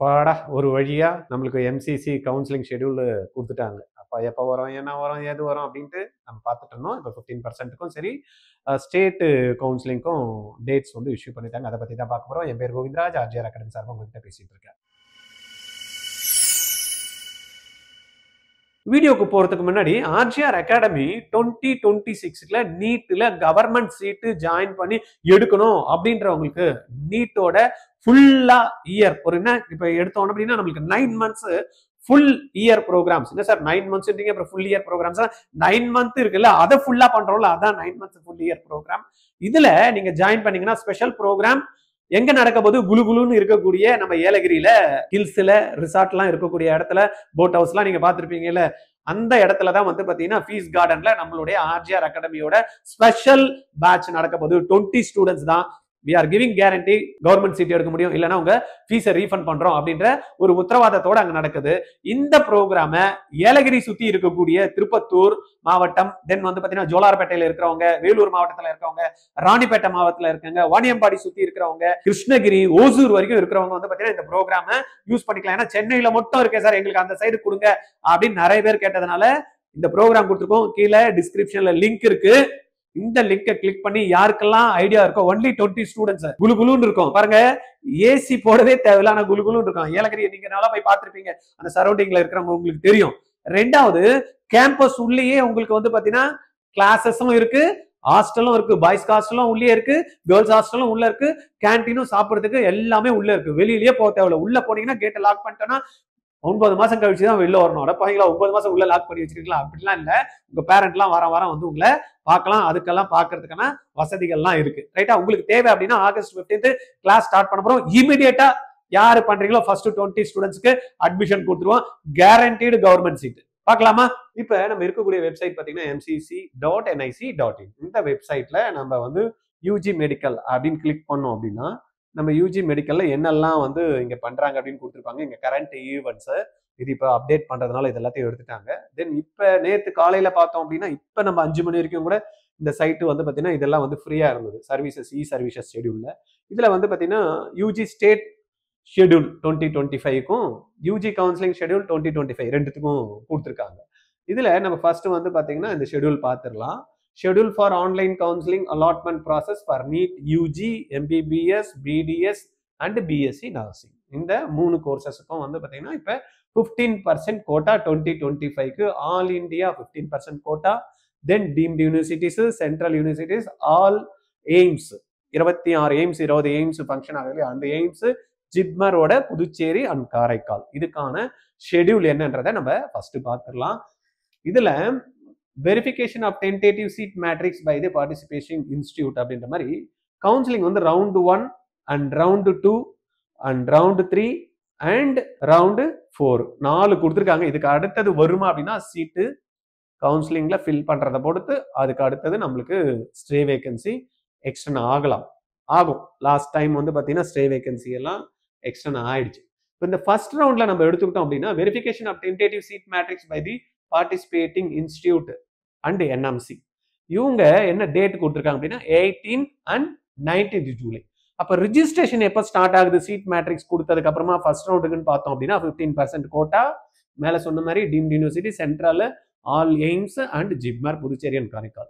அப்பாடா! ஒரு வழியா நம்மளுக்கு எம்சிசி கவுன்சிலிங் ஷெட்யூல் குடுத்துட்டாங்க. அப்ப எப்ப வரும், என்ன வரும், ஏது வரும் அப்டின்ட்டு நம்ம பார்த்துட்டு இருந்தோம். இப்ப 15%க்கும் சரி, ஸ்டேட் கவுன்சிலிங்க்கும் டேட்ஸ் வந்து இஷ்யூ பண்ணிட்டாங்க. அத பத்தி தான் பார்க்க போறோம். என் பேர் கோவிந்தராஜ். ஆர்ஜிஆர் அகாடமி சார்பா உங்ககிட்ட பேசிட்டு இருக்கேன். வீடியோக்கு போறதுக்கு முன்னாடி ஆர்ஜிஆர் அகாடமி 2026ல நீட்ல கவர்மெண்ட் சீட்டு ஜாயின் பண்ணி எடுக்கணும் அப்படின்றவங்களுக்கு நீட்டோட ஃபுல்லா இயர் ஒரு என்ன இப்ப எடுத்தோம் அப்படின்னா நம்மளுக்கு 9 months ஃபுல் இயர் ப்ரோக்ராம்ஸ். என்ன சார் 9 months அப்புறம் ஃபுல் இயர் ப்ரோக்ராம்ஸ் 9 month இருக்குல்ல அதை ஃபுல்லா பண்றோம்ல அதான் 9 months ஃபுல் இயர் ப்ரோக்ராம். இதுல நீங்க ஜாயின் பண்ணீங்கன்னா ஸ்பெஷல் ப்ரோக்ராம் எங்க நடக்க போது குலுகுலுன்னு இருக்கக்கூடிய நம்ம ஏலகிரியில ஹில்ஸ்ல ரிசார்ட்லாம் இருக்கக்கூடிய இடத்துல போட் ஹவுஸ்லாம் நீங்க பார்த்திருப்பீங்கல்ல அந்த இடத்துல தான் வந்து பாத்தீங்கன்னா ஃபீஸ் கார்டன்ல நம்மளுடைய ஆர்ஜிஆர் அகாடமியோட ஸ்பெஷல் பேட்ச் நடக்க போது 20 ஸ்டூடெண்ட்ஸ் தான். we are giving guarantee government seat எடுக்க முடியும் இல்லனா உங்க ஃபீஸை ரீஃபண்ட் பண்றோம் அப்படின்ற ஒரு உத்தரவாதத்தோட அங்க நடக்குது. இந்த ப்ரோக்ராம ஏலகிரி சுத்தி இருக்கக்கூடிய திருப்பத்தூர் மாவட்டம் தென் வந்து பாத்தீங்கன்னா ஜோலார்பேட்டையில இருக்கிறவங்க, வேலூர் மாவட்டத்துல இருக்கவங்க, ராணிப்பேட்டை மாவட்டத்துல இருக்கவங்க, வாணியம்பாடி சுத்தி இருக்கிறவங்க, கிருஷ்ணகிரி, ஓசூர் வரைக்கும் இருக்கிறவங்க வந்து பாத்தீங்கன்னா இந்த ப்ரோக்ராம யூஸ் பண்ணிக்கலாம். ஏன்னா சென்னையில மட்டும் இருக்கே சார் எங்களுக்கு அந்த சைடு கொடுங்க அப்படின்னு நிறைய பேர் கேட்டதுனால இந்த ப்ரோக்ராம் கொடுத்துருக்கோம். கீழே டிஸ்கிரிப்ஷன்ல லிங்க் இருக்கு. இந்த லிங்கை கிளிக் பண்ணி யாருக்கெல்லாம் ஐடியா இருக்கோ ஒன்லி 20 ஸ்டூடெண்ட்ஸ் குலுகுலுன்னு இருக்கும் பாருங்க. ஏசி போடவே தேவையில்ல, ஆனா குலுகுலுன்னு இருக்கும். ஏலகிரி நீங்க நல்லா போய் பார்த்திருப்பீங்க, அந்த சரௌண்டிங்ல இருக்கிறவங்க உங்களுக்கு தெரியும். ரெண்டாவது கேம்பஸ் உள்ளேயே உங்களுக்கு வந்து பாத்தீங்கன்னா கிளாஸஸும் இருக்கு, ஹாஸ்டலும் இருக்கு, பாய்ஸ் ஹாஸ்டலும் உள்ளே இருக்கு, கேர்ள்ஸ் ஹாஸ்டலும் உள்ள இருக்கு, கேன்டீனும் சாப்பிடுறதுக்கு எல்லாமே உள்ள இருக்கு. வெளியிலேயே போக தேவையில்ல. உள்ள போனீங்கன்னா கேட்டை லாக் பண்ணிட்டோம்னா 9 மாசம் கழிச்சு தான் வெளில வரணும். அடப்பாங்களா 9 மாசம் உள்ள லாக் பண்ணி வச்சிருக்கலாம் அப்படிலாம் இல்ல. உங்க பேரண்ட்லாம் வாரம் வந்து உங்களை பார்க்கலாம். அதுக்கெல்லாம் பார்க்கறதுக்கான வசதிகள்லாம் இருக்கு. ரைட்டா? உங்களுக்கு தேவை அப்படின்னா ஆகஸ்ட் 15th கிளாஸ் ஸ்டார்ட் பண்ண போறோம். இமிடியேட்டா யாரு பண்றீங்களோ ஃபர்ஸ்ட் 20 ஸ்டூடெண்ட்ஸ்க்கு அட்மிஷன் கொடுத்துருவோம். Guaranteed government seat. பார்க்கலாமா? இப்ப நம்ம இருக்கக்கூடிய வெப்சைட் பாத்தீங்கன்னா mcc.nic.in. இந்த வெப்சைட்ல நம்ம வந்து யூஜி மெடிக்கல் அப்படின்னு கிளிக் பண்ணோம் அப்படின்னா நம்ம யூஜி மெடிக்கல்ல என்னெல்லாம் வந்து இங்க பண்றாங்க அப்படின்னு கொடுத்துருப்பாங்க. இங்க கரண்ட் ஈவெண்ட்ஸ் இது இப்ப அப்டேட் பண்றதுனால இது எல்லாத்தையும் எடுத்துட்டாங்க. தென் இப்ப நேத்து காலையில பார்த்தோம் அப்படின்னா இப்ப நம்ம 5 மணி வரைக்கும் கூட இந்த சைட்டு வந்து பாத்தீங்கன்னா இதெல்லாம் வந்து ஃப்ரீயா இருந்தது. சர்வீசஸ் சர்வீசஸ் ஷெட்யூல்ல இதுல வந்து பாத்தீங்கன்னா யூஜி ஸ்டேட் ஷெட்யூல் 2025க்கும் யூஜி கவுன்சிலிங் ஷெட்யூல் 2025 ரெண்டுத்துக்கும் கொடுத்துருக்காங்க. இதுல நம்ம ஃபர்ஸ்ட் வந்து பாத்தீங்கன்னா இந்த ஷெட்யூல் பார்த்துடலாம். Schedule for online counseling allotment process for NEET UG, MBBS, BDS and BSc Nursing. இந்த 3 கோர்சஸுக்கும் வந்து பாத்தீங்கன்னா இப்ப 15% கோட்டா 2025க்கு all India 15% quota, then deemed universities, central universities, all AIIMS 26 AIIMS 20 AIIMS function ஆகுது. அந்த எய்ம்ஸ் ஜிப்மரோட புதுச்சேரி அண்ட் காரைக்கால் இதுக்கான ஷெட்யூல் என்னன்றதை நம்ம ஃபர்ஸ்ட் பார்த்துடலாம். இதுல verification of tentative seat matrix by the participation institute அப்படின்ற மாதிரி கவுன்சிலிங் வந்து round 1 and round 2 and round 3 and round 4 4 கொடுத்துருக்காங்க. இதுக்கு அடுத்தது வருமா அப்படின்னா சீட்டு கவுன்சிலிங்ல ஃபில் பண்றதை பொறுத்து அதுக்கு அடுத்தது நம்மளுக்கு ஸ்டே வேகன்சி எக்ஸ்டர்ன் ஆகும். லாஸ்ட் டைம் வந்து பாத்தீங்கன்னா ஸ்டே வேகன்சி எல்லாம் எக்ஸ்டர்ன் ஆயிடுச்சு. இப்போ இந்த ஃபர்ஸ்ட் ரவுண்ட்ல நம்ம எடுத்துக்கிட்டோம் அப்படின்னா verification of tentative seat matrix by the participating institute and NMC இவங்க என்ன டேட் கொடுத்துருக்காங்க அப்படின்னா 18 and 19th ஜூலை. அப்ப ரிஜிஸ்ட்ரேஷன் எப்ப ஸ்டார்ட் ஆகுது சீட் மேட்ரிக்ஸ் கொடுத்ததுக்கு அப்புறமா ஃபர்ஸ்ட் ரவுண்டுக்குன்னு பார்த்தோம் அப்படின்னா 15% கோட்டா மேல சொன்ன மாதிரி deemed university, central, all AIIMS and JIPMER Puducherry and Karaikal.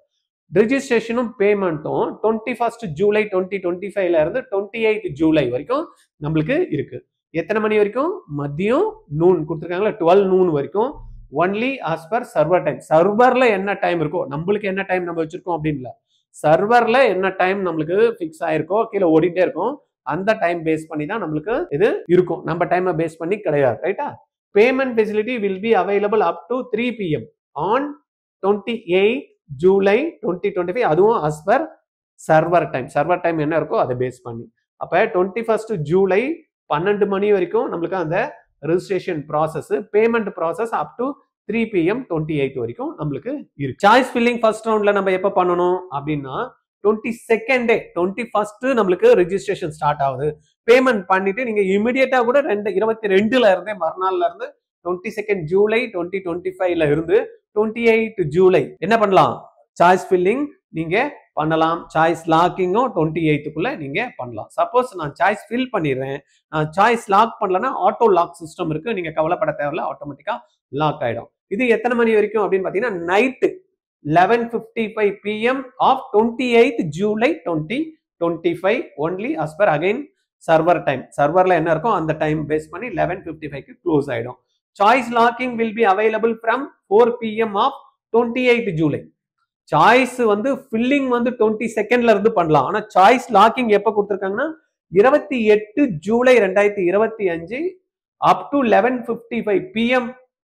ரிஜிஸ்ட்ரேஷனும் பேமெண்ட்டும் 21st ஜூலை 2025ல இருந்து 28th ஜூலை வரைக்கும் நம்மளுக்கு இருக்கு. எத்தனை மணி வரைக்கும்? மதியம் நூன் கொடுத்துருக்காங்களா 12 noon வரைக்கும். Only as per server time. சர்வர்ல என்ன டைம் இருக்கோ நம்மளுக்கு என்ன டைம் நம்ம வச்சிருக்கோம் அப்படின்னு இல்ல, சர்வர்ல என்ன டைம் நம்மளுக்கு பிக்ஸ் ஆயிருக்கோ கீழே ஓடிட்டே இருக்கும் அந்த டைம் பேஸ் பண்ணி தான் நம்மளுக்கு இது இருக்கும். நம்ம டைமை பேஸ் பண்ணி கிடையாது. ரைட்டா? Payment facility will be available up to 3 PM on 28 July 2025. அதுவும் as per server time. Server time என்ன இருக்கோ அதை பேஸ் பண்ணி. அப்ப 21st ஜூலை 12 மணி வரைக்கும் நம்மளுக்கு அந்த registration process, payment process up to 3 PM 28 வரைக்கும் நம்மளுக்கு இருக்கு. சாய்ஸ் ஃபில்லிங் ஃபர்ஸ்ட் ரவுண்ட்ல நம்ம எப்ப பண்ணணும் அப்படின்னா 22nd 21st நம்மளுக்கு ரெஜிஸ்ட்ரேஷன் ஸ்டார்ட் ஆகுது. பேமெண்ட் பண்ணிட்டு நீங்க இமிடியேட்டா கூட 22ல இருந்தே மறுநாள்ல இருந்து 22nd ஜூலை 2025ல இருந்து 28 ஜூலை என்ன பண்ணலாம்? சாய்ஸ் ஃபில்லிங் நீங்க பண்ணலாம். சாய்ஸ் லாக்கிங்கும் 28க்குள்ள நீங்க பண்ணலாம். சப்போஸ் நான் சாய்ஸ் ஃபில் பண்ணிடுறேன், நான் சாய்ஸ் லாக் பண்ணலன்னா ஆட்டோ லாக் சிஸ்டம் இருக்கு, நீங்க கவலைப்பட தேவையில்ல, ஆட்டோமேட்டிக்கா லாக் ஆயிடும். இது எத்தனை மணி வரைக்கும் அப்படின்னு பாத்தீங்கன்னா night 11:55 PM of 28th July 2025 only as per again server time. சர்வர்ல என்ன இருக்கும் அந்த டைம் பேஸ் பண்ணி 11:55க்கு க்ளோஸ் ஆயிடும். Choice locking will be available from 4 PM of 28th July. Choice வந்து ஃபில்லிங் வந்து 22nd இருந்து பண்ணலாம். ஆனா சாய்ஸ் லாக்கிங் எப்ப கொடுத்திருக்காங்கன்னா 28 July 2025 up to 11:55 PM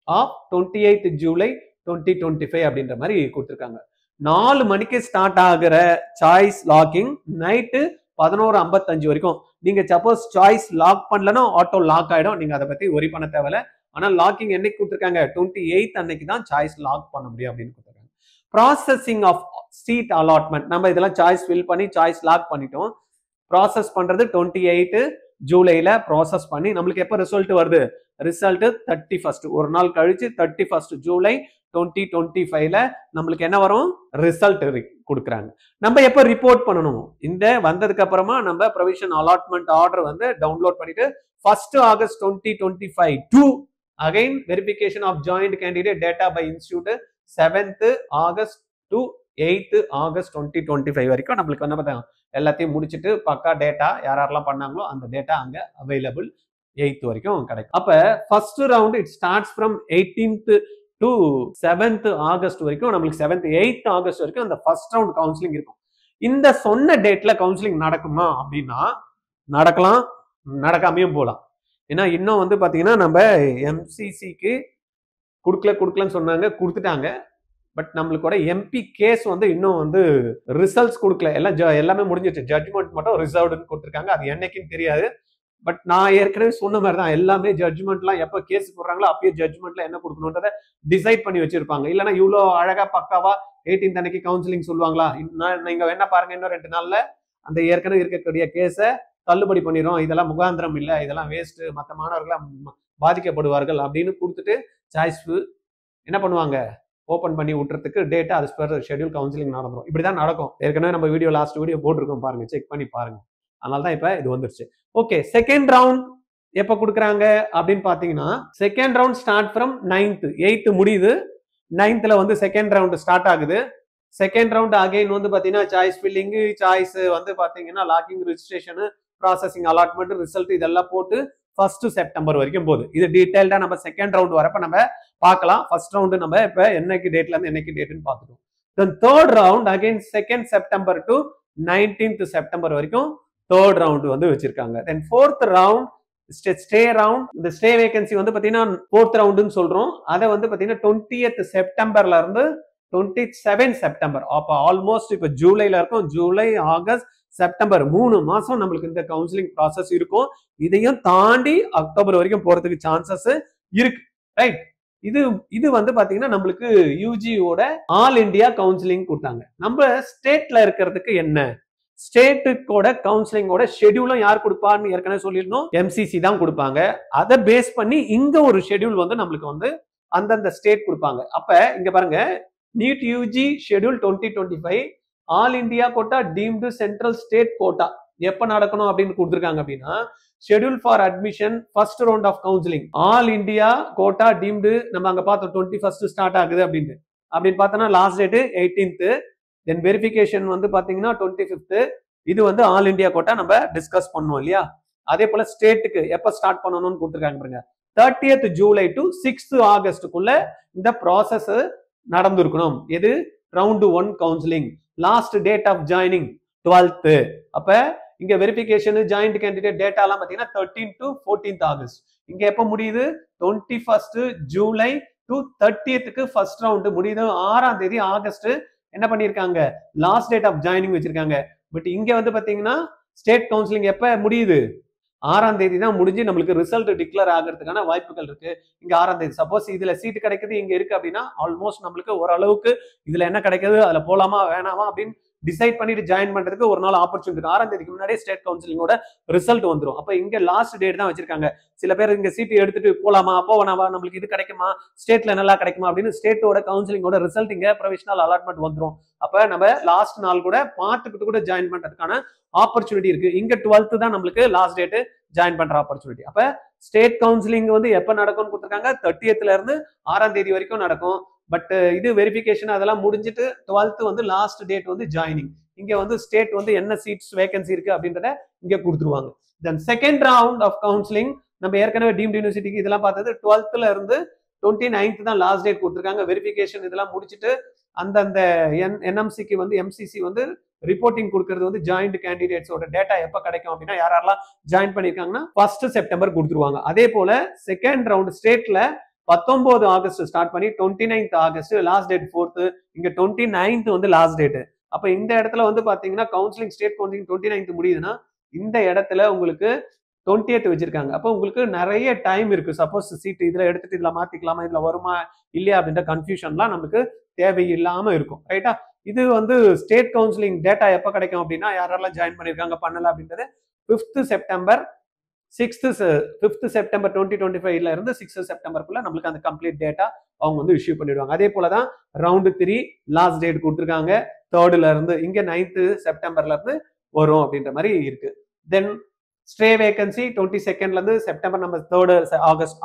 of 28th July 2025 அப்படின்ற மாதிரி கொடுத்திருக்காங்க. 4 மணிக்கு ஸ்டார்ட் ஆகுற சாய்ஸ் லாக்கிங் நைட்டு 11:55 வரைக்கும். நீங்க சப்போஸ் சாய்ஸ் லாக் பண்ணலன்னா ஆட்டோ லாக் ஆயிடும், நீங்க அதை பத்தி ஒரி பண்ண தேவையில்ல. ஆனா லாக்கிங் என்னைக்கு கொடுத்திருக்காங்க 28th அன்னைக்கு தான் சாய்ஸ் லாக் பண்ண முடியும் அப்படின்னு கொடுத்திருக்காங்க. ப்ராசஸிங் ஆஃப் சீட் அலாட்மெண்ட், நம்ம இதெல்லாம் சாய்ஸ் ஃபில் பண்ணி சாய்ஸ் லாக் பண்ணிட்டோம். ப்ராசஸ் பண்றது 28 ஜூலைல ப்ராசஸ் பண்ணி நம்மளுக்கு எப்போ ரிசல்ட் வருது, ரிசல்ட் 31st, ஒரு நாள் கழிச்சு 31st ஜூலை 2025ல நம்மளுக்கு என்ன வரும், ரிசல்ட் கொடுக்குறாங்க. நம்ம எப்போ ரிப்போர்ட் பண்ணணும், இந்த வந்ததுக்கு அப்புறமா நம்ம ப்ரொவிஷன் அலாட்மெண்ட் ஆர்டர் வந்து டவுன்லோட் பண்ணிட்டு 1st August 2025 to again verification of joint candidate data by institute 7th August to 8th August 2025 வரைக்கும் நம்மளுக்கு என்ன பண்ணாங்க, எல்லாத்தையும் முடிச்சுட்டு பக்கா டேட்டா யாரெல்லாம் பண்ணாங்களோ அந்த டேட்டா அங்க அவைலபிள் 8th வரைக்கும் கிடைக்கும். அப்ப first round it starts from 18th to 7th August வரைக்கும், நம்மளுக்கு 7th 8th August வரைக்கும் அந்த ஃபர்ஸ்ட் ரவுண்ட் கவுன்சிலிங் இருக்கும். இந்த சொன்ன டேட்ல கவுன்சிலிங் நடக்குமா அப்படின்னா நடக்கலாம், நடக்காமையும் போகலாம். ஏன்னா இன்னும் வந்து பாத்தீங்கன்னா நம்ம எம்சிசிக்கு கொடுக்கலன்னு சொன்னாங்க, கொடுத்துட்டாங்க. பட் நம்மளுக்கு எம்பி கேஸ் வந்து இன்னும் வந்து ரிசல்ட்ஸ் கொடுக்கல, எல்லாமே முடிஞ்சிச்சு. ஜட்ஜ்மெண்ட் மட்டும் ரிசர்வ்டுன்னு கொடுத்துருக்காங்க, அது என்னைக்குன்னு தெரியாது. பட் நான் ஏற்கனவே சொன்ன மாதிரி தான், எல்லாமே ஜட்ஜ்மெண்ட்லாம் எப்போ கேஸ் போடுறாங்களோ அப்பயே ஜட்ஜ்மெண்ட்ல என்ன கொடுக்கணுன்றத டிசைட் பண்ணி வச்சிருப்பாங்க. இல்லைன்னா இவ்வளோ அழகா பக்காவா 18th அன்னைக்கு கவுன்சிலிங் சொல்லுவாங்களா? நீங்க என்ன பாருங்க, இன்னும் 2 நாள்ல அந்த ஏற்கனவே இருக்கக்கூடிய கேஸை தள்ளுபடி பண்ணிடும், இதெல்லாம் முகாந்திரம் இல்லை, இதெல்லாம் வேஸ்ட், மற்ற மாணவர்களாம் பாதிக்கப்படுவார்கள் அப்படின்னு கொடுத்துட்டு சாய்ஸ் என்ன பண்ணுவாங்க, ஓப்பன் பண்ணி விட்டுறதுக்கு டேட்டா அது ஸ்பெர் ஷெட்யூல் கவுன்சிலிங் நடந்துடும். இப்படிதான் நடக்கும். ஏற்கனவே நம்ம லாஸ்ட் வீடியோ போட்டிருக்கோம் பாருங்க, செக் பண்ணி பாருங்க. அதனால தான் இப்ப இது வந்துருச்சு. ஓகே, செகண்ட் ரவுண்ட் எப்ப கொடுக்குறாங்க அப்படின்னு பாத்தீங்கன்னா second round start from 9th, 8th முடியுது, 9thல வந்து செகண்ட் ரவுண்ட் ஸ்டார்ட் ஆகுது. செகண்ட் ரவுண்ட் அகைன் வந்து பாத்தீங்கன்னா சாய்ஸ் ஃபில்லிங், சாய்ஸ் வந்து பாத்தீங்கன்னா locking, registration, processing, allotment, result இதெல்லாம் போட்டு 1st September வரைக்கும் போகுது. இது டீடைல்டா நம்ம செகண்ட் ரவுண்ட் வரப்ப நம்ம பார்க்கலாம். ஃபர்ஸ்ட் ரவுண்ட் நம்ம இப்ப என்னைக்கு டேட்ல இருந்து என்னைக்கு டேட்னு பார்த்துட்டோம். Then third round again 2nd September to 19th September வரைக்கும் தேர்ட் ரவுண்ட் வந்து வச்சிருக்காங்க. தென் ஃபோர்த் ரவுண்ட் ஸ்டே ரவுண்ட், இந்த ஸ்டே வேகன்சி வந்து பாத்தீங்கன்னா ஃபோர்த் ரவுண்டுன்னு சொல்றோம். அதை வந்து பாத்தீங்கன்னா 20th Septemberல இருந்து 27th September, அப்ப ஆல்மோஸ்ட் இப்ப ஜூலைல இருக்கும். ஜூலை, ஆகஸ்ட், செப்டம்பர் 3 மாசம் நம்மளுக்கு இந்த கவுன்சிலிங் ப்ராசஸ் இருக்கும். இதையும் தாண்டி அக்டோபர் வரைக்கும் போறதுக்கு சான்சஸ் இருக்கு. ரைட், இது வந்து பாத்தீங்கன்னா நம்மளுக்கு யூஜியோட ஆல் இந்தியா கவுன்சிலிங் கொடுத்தாங்க. நம்ம ஸ்டேட்ல இருக்கிறதுக்கு என்ன, ஸ்டேட்டுக்கோட கவுன்சிலிங்கோட ஷெட்யூலும் யார் கொடுப்பான்னு ஏற்கனவே சொல்லியிருந்தோம், எம்சிசி தான் கொடுப்பாங்க. அதை பேஸ் பண்ணி இங்க ஒரு ஷெட்யூல் வந்து நம்மளுக்கு வந்து அந்தந்த ஸ்டேட் கொடுப்பாங்க. அப்ப இங்க பாருங்க, NEET UG schedule 2025 all India quota deemed central state quota எப்ப நடக்கணும் அப்படின்னு கொடுத்துருக்காங்க அப்படின்னா schedule for admission first round of counselling all India quota deemed நம்ம அங்க பார்த்தோம் 21st ஸ்டார்ட் ஆகுது அப்படின்னு பார்த்தோம்னா லாஸ்ட் டேட் 18th, தென் வெரிஃபிகேஷன் வந்து பாத்தீங்கன்னா 25th. இது வந்து ஆல் இந்தியா கோட்டா நம்ம டிஸ்கஸ் பண்ணுவோம் இல்லையா. அதே போல ஸ்டேட்டுக்கு எப்ப ஸ்டார்ட் பண்ணணும்னு கொடுத்துருக்காங்க பாருங்க, 30th July to 6th Augustக்குள்ள இந்த ப்ராசஸ் நடந்திருக்கணும். எது, ரவுண்ட் 1 கவுன்சிலிங். Last date of joining 12th. அப்ப இங்க வெரிஃபிகேஷன், ஜாயிண்ட் கேண்டிடேட் டேட்டா எல்லாம் பாத்தீங்கன்னா 13th to 14th August. இங்க எப்ப முடியுது, 21st July to 30th first round முடியுது. 6ஆம் தேதி ஆகஸ்ட் என்ன பண்ணிருக்காங்க, லாஸ்ட் டேட் ஆஃப் ஜாயினிங் வச்சிருக்காங்க. பட் இங்க வந்து பாத்தீங்கன்னா ஸ்டேட் கவுன்சிலிங் எப்ப முடியுது, 6ஆம் தேதி தான் முடிஞ்சு நம்மளுக்கு ரிசல்ட் டிக்ளேர் ஆகிறதுக்கான வாய்ப்புகள் இருக்கு. இங்க 6ஆம் தேதி சப்போஸ் இதுல சீட் கிடைக்குது இங்க இருக்கு அப்படின்னா ஆல்மோஸ்ட் நம்மளுக்கு ஓரளவுக்கு இதுல என்ன கிடைக்குது, அதுல போலாமா வேணாமா அப்படின்னு டிசைட் பண்ணிட்டு ஜாயின் பண்றதுக்கு ஒரு நாள் ஆப்பர்ச்சுனிட்டி. 6ஆம் தேதிக்கு முன்னாடியே ஸ்டேட் கவுன்சிலிங்கோட ரிசல்ட் வந்துடும். அப்ப இங்க லாஸ்ட் டேட் தான் வச்சிருக்காங்க. சில பேர் இங்க சீட்டு எடுத்துட்டு போலாமா போவனாவா, நம்மளுக்கு இது கிடைக்குமா, ஸ்டேட்ல நல்லா கிடைக்குமா அப்படின்னு ஸ்டேட்டோட கவுன்சிலிங்கோட ரிசல்ட் இங்க ப்ரொவிஷனல் அலாட்மெண்ட் வந்துடும். அப்ப நம்ம லாஸ்ட் நாள் கூட பார்த்துக்கிட்டு கூட ஜாயின் பண்றதுக்கான ஆப்பர்ச்சுனிட்டி இருக்கு. இங்க 12th தான் நம்மளுக்கு லாஸ்ட் டேட் ஜாயின் பண்ற ஆப்பர்ச்சுனிட்டி. அப்ப ஸ்டேட் கவுன்சிலிங் வந்து எப்ப நடக்கும்னு கொடுத்துருக்காங்க, 30th இருந்து 6ஆம் தேதி வரைக்கும் நடக்கும். பட் இது வெரிஃபிகேஷன் அதெல்லாம் முடிஞ்சிட்டு 12th வந்து லாஸ்ட் டேட் வந்து ஜாயினிங். இங்க வந்து ஸ்டேட் வந்து என்ன சீட்ஸ் வேகன்சி இருக்கு அப்படின்றத இங்க கொடுத்துருவாங்க. Then second round of counselling நம்ம ஏற்கனவே டீம்டு யூனிவர்சிட்டிக்கு இதெல்லாம் பார்த்தது 12th இருந்து 29th தான் லாஸ்ட் டேட் கொடுத்துருக்காங்க. வெரிஃபிகேஷன் இதெல்லாம் முடிச்சுட்டு அந்தந்த என்எம்சிக்கு வந்து எம்சிசி வந்து ரிப்போர்ட்டிங் கொடுக்கறது வந்து ஜாயிண்ட் கேண்டிடேட்ஸோட டேட்டா எப்ப கிடைக்கும் அப்படின்னா யாரெல்லாம் ஜாயின் பண்ணிருக்காங்கன்னா 1 செப்டம்பர் கொடுத்துருவாங்க. அதே போல செகண்ட் ரவுண்ட் ஸ்டேட்ல 19 ஆகஸ்ட் ஸ்டார்ட் பண்ணி 29th August last date 4th, இங்க 29th வந்து லாஸ்ட் டேட். அப்ப இந்த இடத்துல வந்து பாத்தீங்கன்னா கவுன்சிலிங் ஸ்டேட் கவுன்சிலிங் 29th முடியுதுன்னா இந்த இடத்துல உங்களுக்கு 20th வச்சிருக்காங்க. அப்போ உங்களுக்கு நிறைய டைம் இருக்கு. சப்போஸ் சீட் இதுல எடுத்துட்டு இதுல மாத்திக்கலாமா, இதுல வருமா இல்லையா அப்படின்ற கன்ஃபியூஷன்லாம் நமக்கு தேவையில்லாம இருக்கும். ரைட்டா? இது வந்து ஸ்டேட் கவுன்சிலிங் டேட்டா எப்ப கிடைக்கும் அப்படின்னா யாரெல்லாம் ஜாயின் பண்ணிருக்காங்க பண்ணல அப்படின்றது 5th செப்டம்பர் 5th செப்டம்பர் 2025ல இருந்து 6th செப்டம்பருக்குள்ள நம்மளுக்கு அந்த கம்ப்ளீட் டேட்டா அவங்க வந்து இஷ்யூ பண்ணிடுவாங்க. அதே போலதான் ரவுண்டு 3 லாஸ்ட் டேட் கொடுத்துருக்காங்க 3rd இருந்து, இங்க 9th செப்டம்பர்ல இருந்து வரும் அப்படின்ற மாதிரி இருக்கு. தென் ஸ்டே வேகன்சி 22nd இருந்து செப்டம்பர் நம்ம 3rd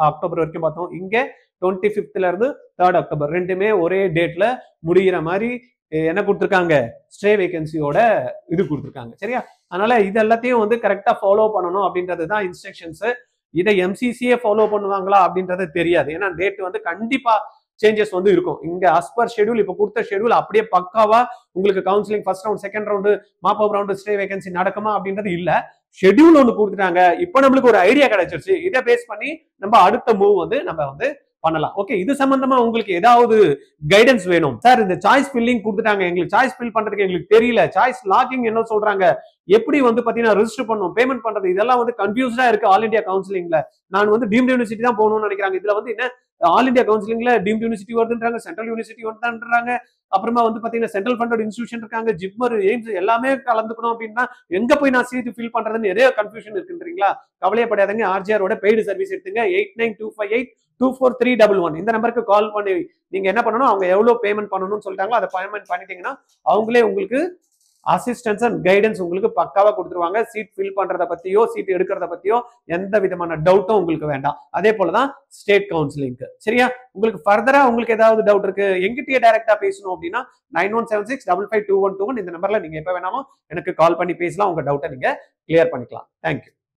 அக்டோபர் வரைக்கும் பார்த்தோம். இங்க 25th இருந்து 3rd அக்டோபர் ரெண்டுமே ஒரே டேட்ல முடிகிற மாதிரி என்ன கொடுத்துருக்காங்க, ஸ்டே வேகன்சியோட இது கொடுத்துருக்காங்க. சரியா? அதனால இது எல்லாத்தையும் வந்து கரெக்டா ஃபாலோ பண்ணணும் அப்படின்றது தான் இன்ஸ்ட்ரக்ஷன்ஸ். இதை எம்சிசியே ஃபாலோ பண்ணுவாங்களா அப்படின்றது தெரியாது. ஏன்னா டேட் வந்து கண்டிப்பா சேஞ்சஸ் வந்து இருக்கும். இங்க as per ஷெட்யூல் இப்ப கொடுத்த ஷெட்யூல் அப்படியே பக்காவா உங்களுக்கு counselling first round second round mop அப் ரவுண்டு ஸ்டே வேகன்சி நடக்குமா அப்படின்றது இல்ல. ஷெட்யூல் ஒன்று கொடுத்துட்டாங்க. இப்போ நம்மளுக்கு ஒரு ஐடியா கிடைச்சிருச்சு. இதை பேஸ் பண்ணி நம்ம அடுத்த மூவ் வந்து நம்ம வந்து பண்ணலாம். ஓகே, இது சம்பந்தமா உங்களுக்கு ஏதாவது கைடன்ஸ் வேணும் சார், இந்த சாய்ஸ் ஃபில்லிங் கொடுத்துட்டாங்க, எங்களுக்கு சாய்ஸ் ஃபில் பண்றதுக்கு எங்களுக்கு தெரியல, சாய்ஸ் லாக்கிங் என்ன சொல்றாங்க, எப்படி வந்து பாத்தீங்கன்னா ரெஜிஸ்டர் பண்ணும், பேமெண்ட் பண்றது, இதெல்லாம் வந்து கன்ஃபியூஸ்டா இருக்கு ஆல் இந்தியா கவுன்சிலிங்ல. நான் வந்து டீம்டு யூனிவர்சிட்டி தான் போகணும்னு நினைக்கிறாங்க. இதுல வந்து என்ன ஆல் இந்தியா கவுன்சிலிங்ல டீம்டு யூனிவர்சிட்டி வருதுன்றாங்க, சென்ட்ரல் யூனிவர்சிட்டி வருதுன்றாங்க, அப்புறமா வந்து பாத்தீங்கன்னா சென்ட்ரல் ஃபண்டட் இன்ஸ்டிடியூஷன் இருக்காங்க, ஜிப்மர், எய்ம்ஸ் எல்லாமே கலந்துக்கணும் அப்படின்னா எங்க போய் நான் சீட் ஃபில் பண்றதுன்னு நிறைய கன்ஃபியூஷன் இருக்குன்றீங்களா? கவலையப்படாதீங்க. ஆர்ஜிஆரோட பெய்டு சர்வீஸ் எடுத்துங்க. 8925824311 இந்த நம்பருக்கு கால் பண்ணி நீங்க என்ன பண்ணணும், அவங்க எவ்வளவு பேமெண்ட் பண்ணணும்னு சொல்லிட்டாங்களோ அதை பேமெண்ட் பண்ணிட்டீங்கன்னா அவங்களே உங்களுக்கு அசிஸ்டன்ஸ் அண்ட் கைடன்ஸ் உங்களுக்கு பக்காவா கொடுத்துருவாங்க. சீட் ஃபில் பண்றத பத்தியோ சீட் எடுக்கிறத பத்தியோ எந்த விதமான டவுட்டும் உங்களுக்கு வேண்டாம். அதே போலதான் ஸ்டேட் கவுன்சிலிங்க்கு. சரியா? உங்களுக்கு ஃபர்தரா உங்களுக்கு ஏதாவது டவுட் இருக்கு, எங்கிட்டயே டைரக்டா பேசணும் அப்படின்னா 9176552121 இந்த நம்பர்ல நீங்க எப்ப வேணாலும் எனக்கு கால் பண்ணி பேசலாம். உங்க டவுட்டை நீங்க கிளியர் பண்ணிக்கலாம். தேங்க்யூ.